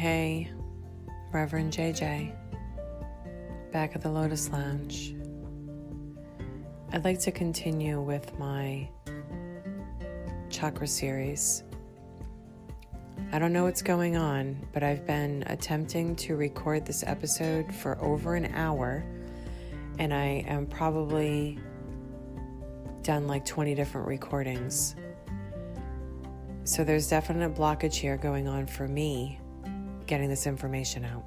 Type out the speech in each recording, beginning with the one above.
Hey, Reverend JJ, back at the Lotus Lounge. I'd like to continue with my chakra series. I don't know what's going on, but I've been attempting to record this episode for over an hour, and I am probably done like 20 different recordings. So there's definite blockage here going on for me getting this information out.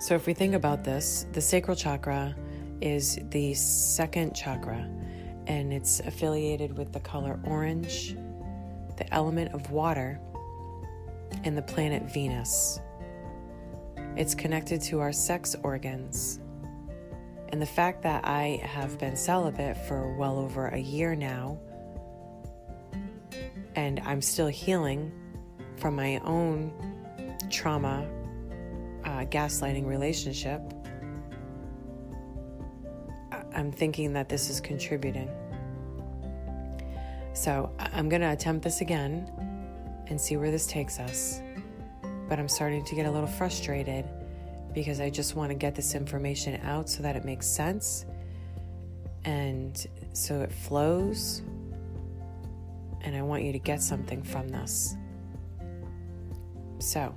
So if we think about this, the sacral chakra is the second chakra, and it's affiliated with the color orange, the element of water, and the planet Venus. It's connected to our sex organs. And the fact that I have been celibate for well over a year now, and I'm still healing from my own trauma, gaslighting relationship, I'm thinking that this is contributing. So I'm going to attempt this again and see where this takes us. But I'm starting to get a little frustrated because I just want to get this information out so that it makes sense and so it flows. And I want you to get something from this. So,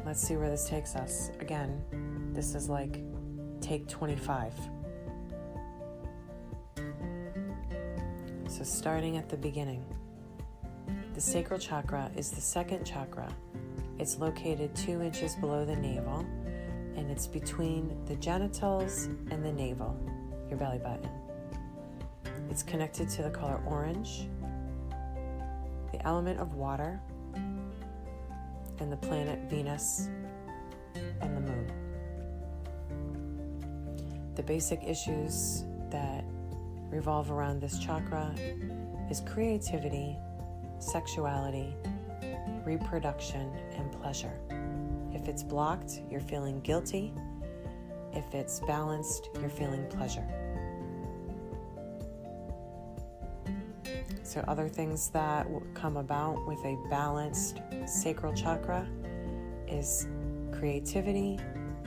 let's see where this takes us. Again, this is like take 25. So starting at the beginning. The sacral chakra is the second chakra. It's located 2 inches below the navel, and it's between the genitals and the navel, your belly button. It's connected to the color orange, the element of water, and the planet Venus and the moon. The basic issues that revolve around this chakra is creativity, sexuality, reproduction, and pleasure. If it's blocked, you're feeling guilty. If it's balanced, you're feeling pleasure. So other things that come about with a balanced sacral chakra is creativity,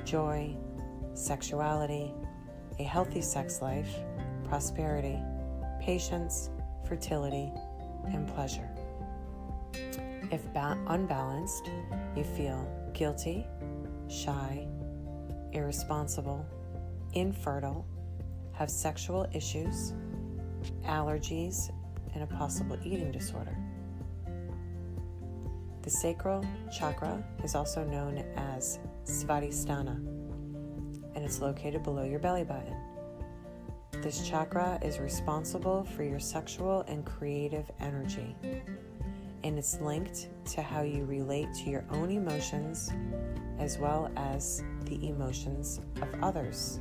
joy, sexuality, a healthy sex life, prosperity, patience, fertility, and pleasure. If unbalanced, you feel guilty, shy, irresponsible, infertile, have sexual issues, allergies, and a possible eating disorder. The sacral chakra is also known as Svādhiṣṭhāna, and it's located below your belly button. This chakra is responsible for your sexual and creative energy, and it's linked to how you relate to your own emotions as well as the emotions of others.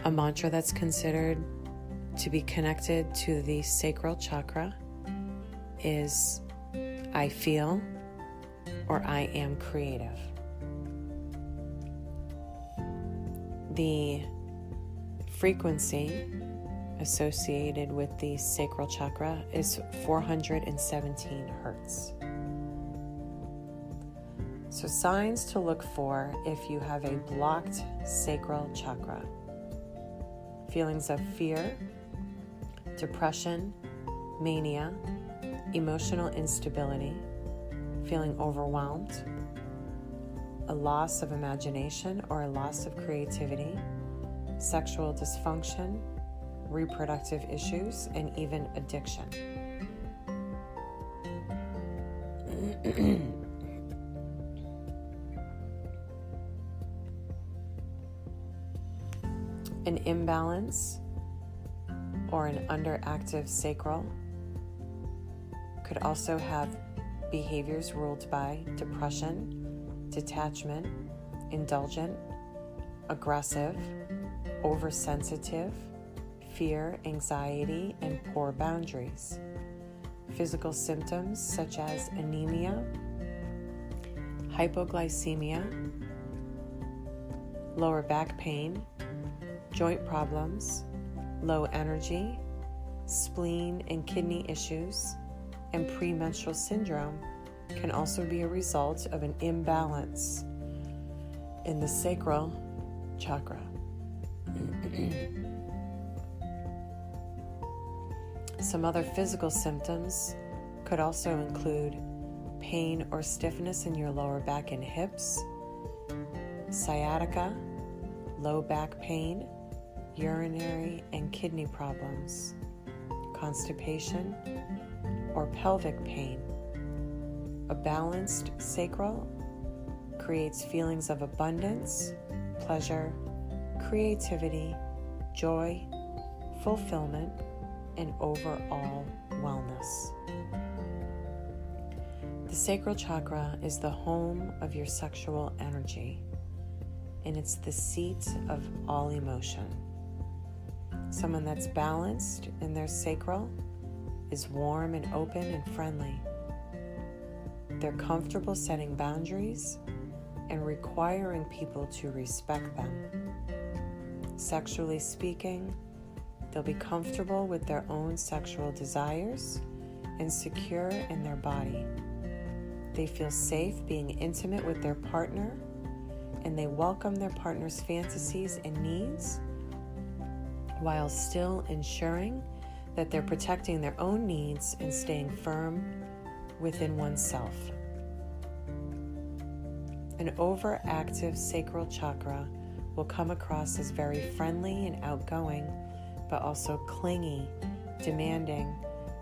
A mantra that's considered to be connected to the sacral chakra is I feel or I am creative. The frequency associated with the sacral chakra is 417 hertz. So signs to look for if you have a blocked sacral chakra: feelings of fear, depression, mania, emotional instability, feeling overwhelmed, a loss of imagination or a loss of creativity, sexual dysfunction, reproductive issues, and even addiction. An imbalance or an underactive sacral could also have behaviors ruled by depression, detachment, indulgent, aggressive, oversensitive, fear, anxiety, and poor boundaries. Physical symptoms such as anemia, hypoglycemia, lower back pain, joint problems, low energy, spleen and kidney issues, and premenstrual syndrome can also be a result of an imbalance in the sacral chakra. Some other physical symptoms could also include pain or stiffness in your lower back and hips, sciatica, low back pain, urinary and kidney problems, constipation, or pelvic pain. A balanced sacral creates feelings of abundance, pleasure, creativity, joy, fulfillment, and overall wellness. The sacral chakra is the home of your sexual energy, and it's the seat of all emotion. Someone that's balanced in their sacral is warm and open and friendly. They're comfortable setting boundaries and requiring people to respect them. Sexually speaking, they'll be comfortable with their own sexual desires and secure in their body. They feel safe being intimate with their partner, and they welcome their partner's fantasies and needs while still ensuring that they're protecting their own needs and staying firm within oneself. An overactive sacral chakra will come across as very friendly and outgoing, but also clingy, demanding,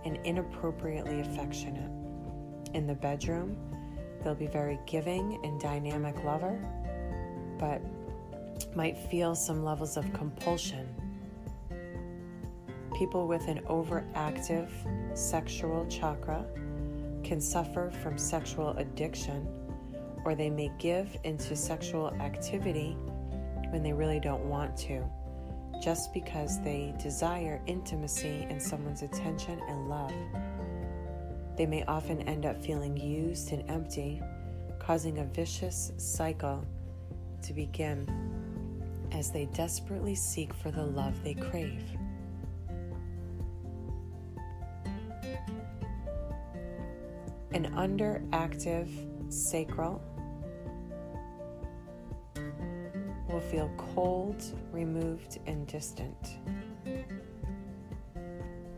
and inappropriately affectionate. In the bedroom, they'll be very giving and dynamic lover, but might feel some levels of compulsion. People with an overactive sexual chakra can suffer from sexual addiction, or they may give into sexual activity when they really don't want to, just because they desire intimacy and someone's attention and love. They may often end up feeling used and empty, causing a vicious cycle to begin as they desperately seek for the love they crave. An underactive sacral will feel cold, removed, and distant.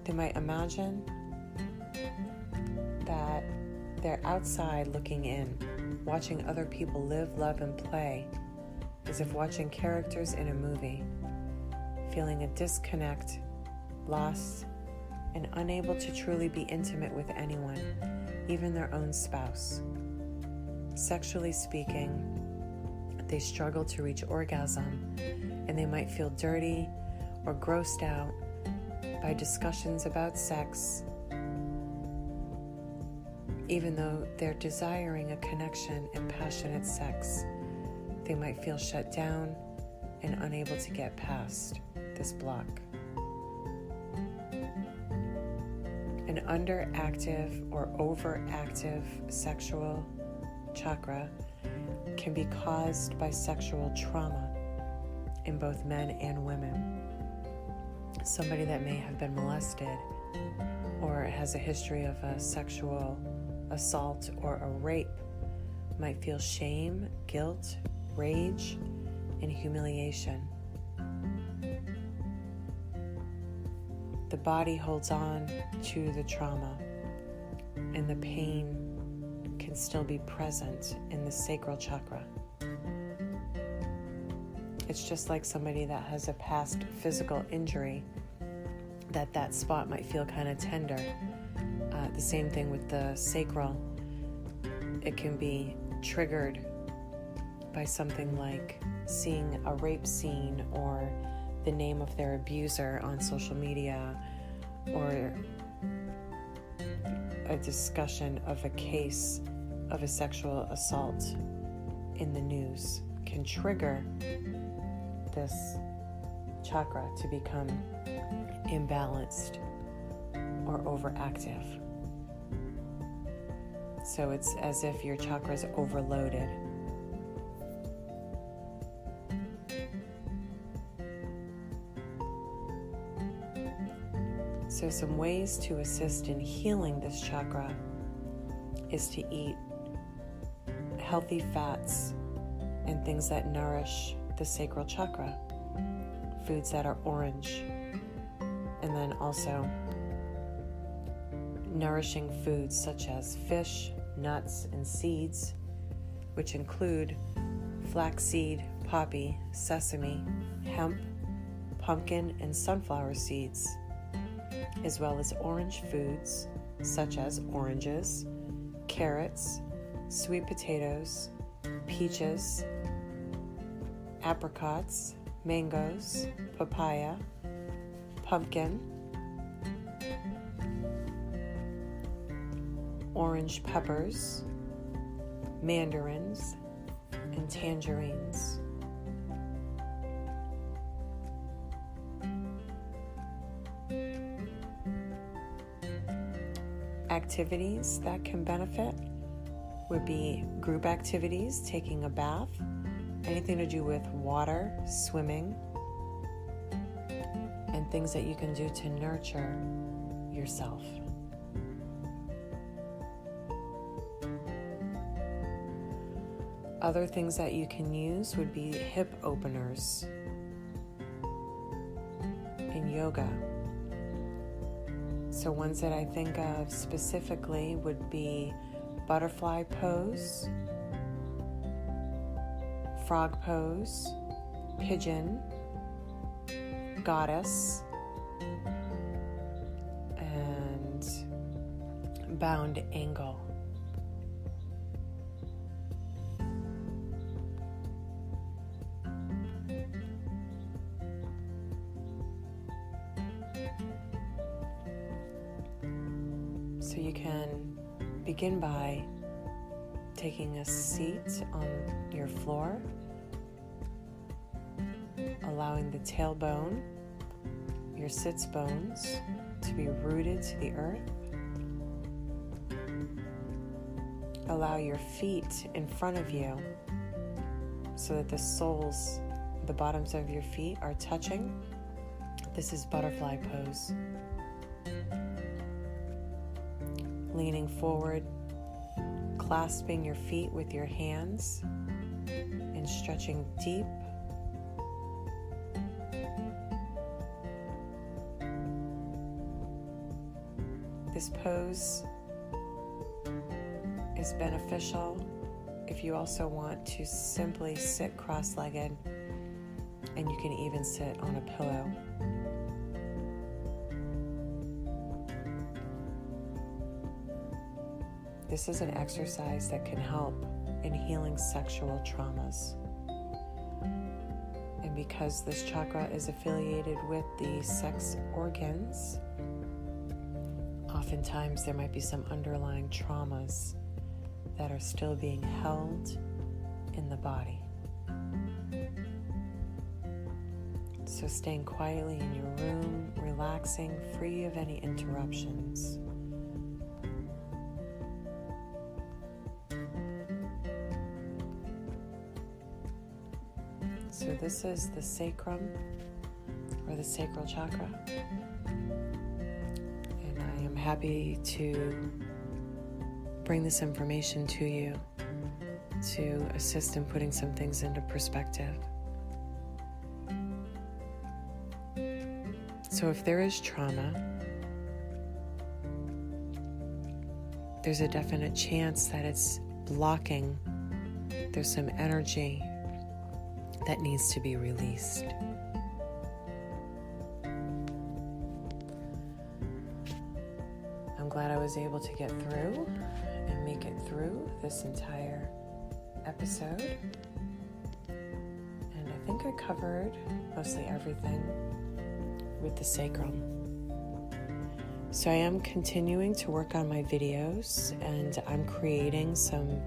They might imagine that they're outside looking in, watching other people live, love, and play, as if watching characters in a movie, feeling a disconnect, lost, and unable to truly be intimate with anyone, even their own spouse. Sexually speaking, they struggle to reach orgasm, and they might feel dirty or grossed out by discussions about sex, even though they're desiring a connection and passionate sex. They might feel shut down and unable to get past this block. An underactive or overactive sexual chakra can be caused by sexual trauma in both men and women. Somebody that may have been molested or has a history of a sexual assault or a rape might feel shame, guilt, rage, and humiliation. The body holds on to the trauma, and the pain can still be present in the sacral chakra. It's just like somebody that has a past physical injury, that spot might feel kind of tender. The same thing with the sacral. It can be triggered by something like seeing a rape scene or the name of their abuser on social media, or a discussion of a case of a sexual assault in the news can trigger this chakra to become imbalanced or overactive. So it's as if your chakra is overloaded. So some ways to assist in healing this chakra is to eat healthy fats and things that nourish the sacral chakra, foods that are orange, and then also nourishing foods such as fish, nuts, and seeds, which include flaxseed, poppy, sesame, hemp, pumpkin, and sunflower seeds, as well as orange foods such as oranges, carrots, sweet potatoes, peaches, apricots, mangoes, papaya, pumpkin, orange peppers, mandarins, and tangerines. Activities that can benefit would be group activities, taking a bath, anything to do with water, swimming, and things that you can do to nurture yourself. Other things that you can use would be hip openers in yoga. So ones that I think of specifically would be butterfly pose, frog pose, pigeon, goddess, and bound angle. So you can begin by taking a seat on your floor, allowing the tailbone, your sits bones, to be rooted to the earth. Allow your feet in front of you so that the soles, the bottoms of your feet are touching. This is butterfly pose. Leaning forward, clasping your feet with your hands and stretching deep. This pose is beneficial if you also want to simply sit cross-legged, and you can even sit on a pillow. This is an exercise that can help in healing sexual traumas. And because this chakra is affiliated with the sex organs, oftentimes there might be some underlying traumas that are still being held in the body. So staying quietly in your room, relaxing, free of any interruptions. So this is the sacrum, or the sacral chakra, and I am happy to bring this information to you to assist in putting some things into perspective. So if there is trauma, there's a definite chance that it's blocking. There's some energy that needs to be released. I'm glad I was able to get through and make it through this entire episode. And I think I covered mostly everything with the sacrum. So I am continuing to work on my videos, and I'm creating some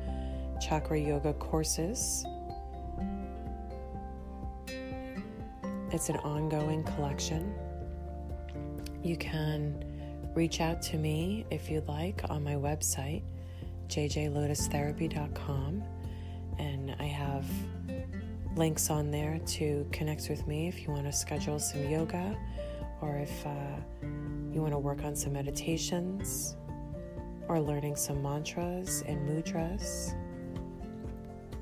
chakra yoga courses. It's an ongoing collection. You can reach out to me if you'd like on my website, jjlotusTherapy.com, and I have links on there to connect with me if you want to schedule some yoga, or if you want to work on some meditations or learning some mantras and mudras,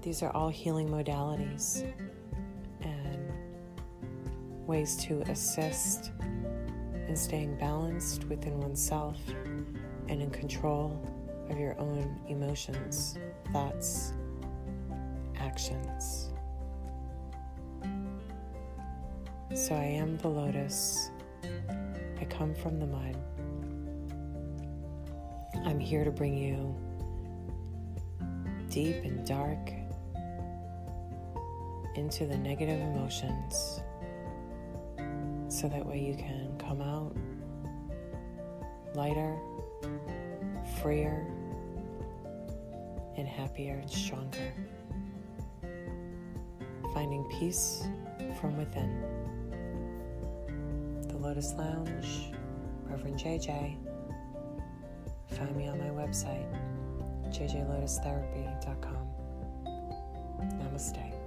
these are all healing modalities and ways to assist in staying balanced within oneself and in control of your own emotions, thoughts, actions. So I am the lotus. I come from the mud. I'm here to bring you deep and dark into the negative emotions so that way you can come out lighter, freer, and happier and stronger, finding peace from within. The Lotus Lounge, Reverend JJ. Find me on my website, jjlotustherapy.com. Namaste.